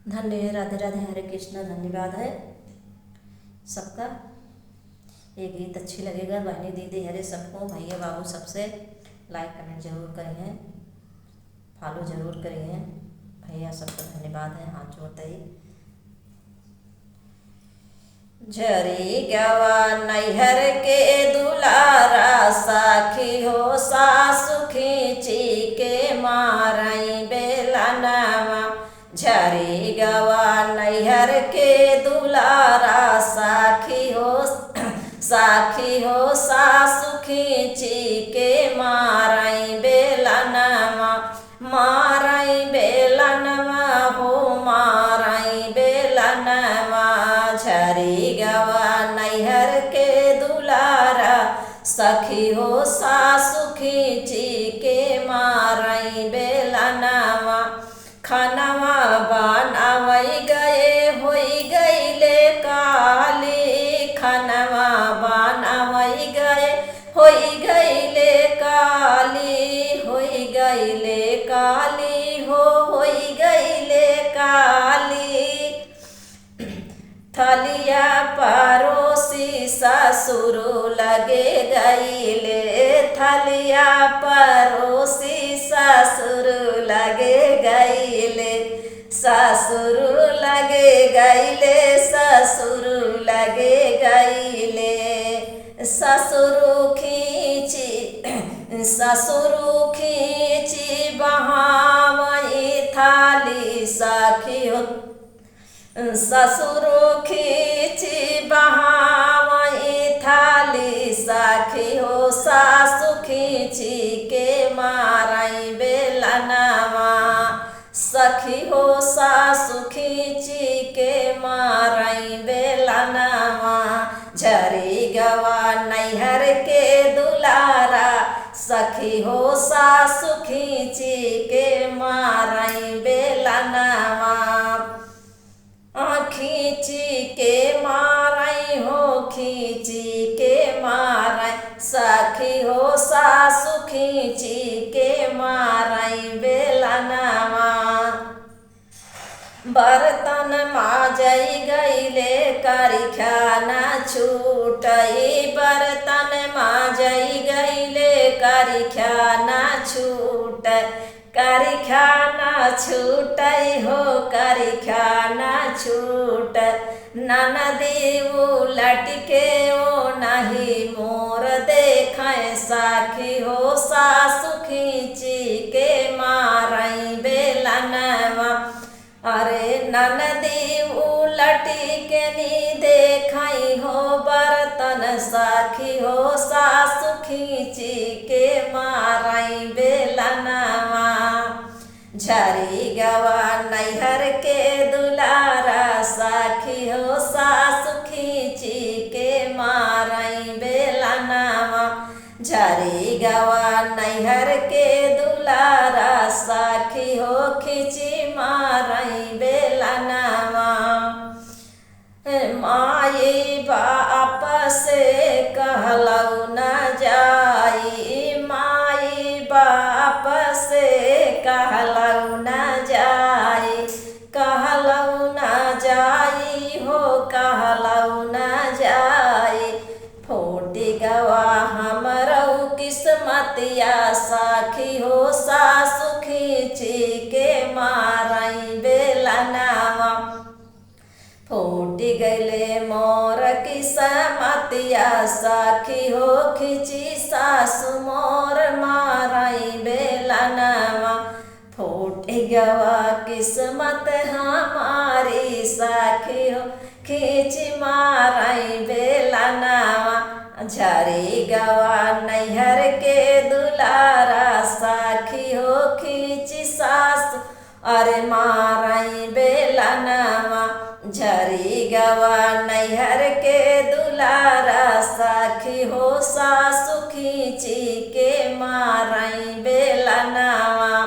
धन्य राधे राधे हरे कृष्णा। धन्यवाद है सबका। ये गीत अच्छी लगेगा बहनी दीदी हरे सबको, भैया बाबू सबसे लाइक कमेंट जरूर करें, फॉलो जरूर करें भैया सबका। धन्यवाद है हाथ जोड़ते ही। झरी गवा नैहर के दुलारा, साखी हो सासु खींची के मारई बेलनवा। झरी गवा नैहर के दुलारा, साखी हो सासु खींची के मारई बेलनवा। मारई बेलनवा हो मारई बेलनवा। झरी गवा नैहर के दुलारा, सखी हो सासु खींची के मारई बेलनवा। खानवा बनावई गए होई गईले काली, खानवा बनावई गए होई गईले काली, होई गईले काली हो होई गईले काली। थलिया परोसी ससुर लगे गईले, थलिया परोसी ससुर लगे गईले, ससुर लगे गईले, ससुर लगे गईले। ससुर खींची बहावई थाली, सखी हो ससुर खींची बहावई थाली, सखी हो सासु खींची के मारई बेलनवा। सखी हो सासु खींची के मारई बेलनवा। झरी गवा नैहर के दुलारा, सखी हो सासु खींची के मारई बेलनवा। खींची के मारई हो खींची के मारई, सखी हो सासु खींची के मारई बेलनवा। बर्तन माजई गईले करी खाना छूटई, बर्तन माजई गईले करी खाना छूट, करी खाना छूटई हो करी खाना छूट। ननदी उलट के ओ नहीं मोर देखें, साखी हो सासु खींची के मारई बेलनवा। अरे ननदी उलटी के नी देखई हो बर्तन, साखी हो सासु खींची के मारई बेलनवा। झरी गवा नैहर के दुलारा, साखी हो सासु खींची के मारई बेलनवा। झरी गवा नैहर के दुलारा, साखी हो खींची मारई बेलनवा। माई बाप से कहलऊ न जाई, माई बाप से कहलऊ न जाई, कहलऊ न जाई हो कहलऊ न जाई। फूटी गवा हमरऊ किस्मतिया, साखी हो सासु खींची के मारई बेलनवा। फूटी गईले मोर किस्मतिया, साखी हो खींची सासु मोर मारई बेलनवा। फूटी गवा किस्मत हमारी, साखी हो खींची मारई बेलनवा। झरी गवा नैहर के दुलारा, साखी हो खींची सासु अरे मारई बेलनवा। झरी गवा नैहर के दुलारा, साखी हो सासु खींची के मारई बेलनवा।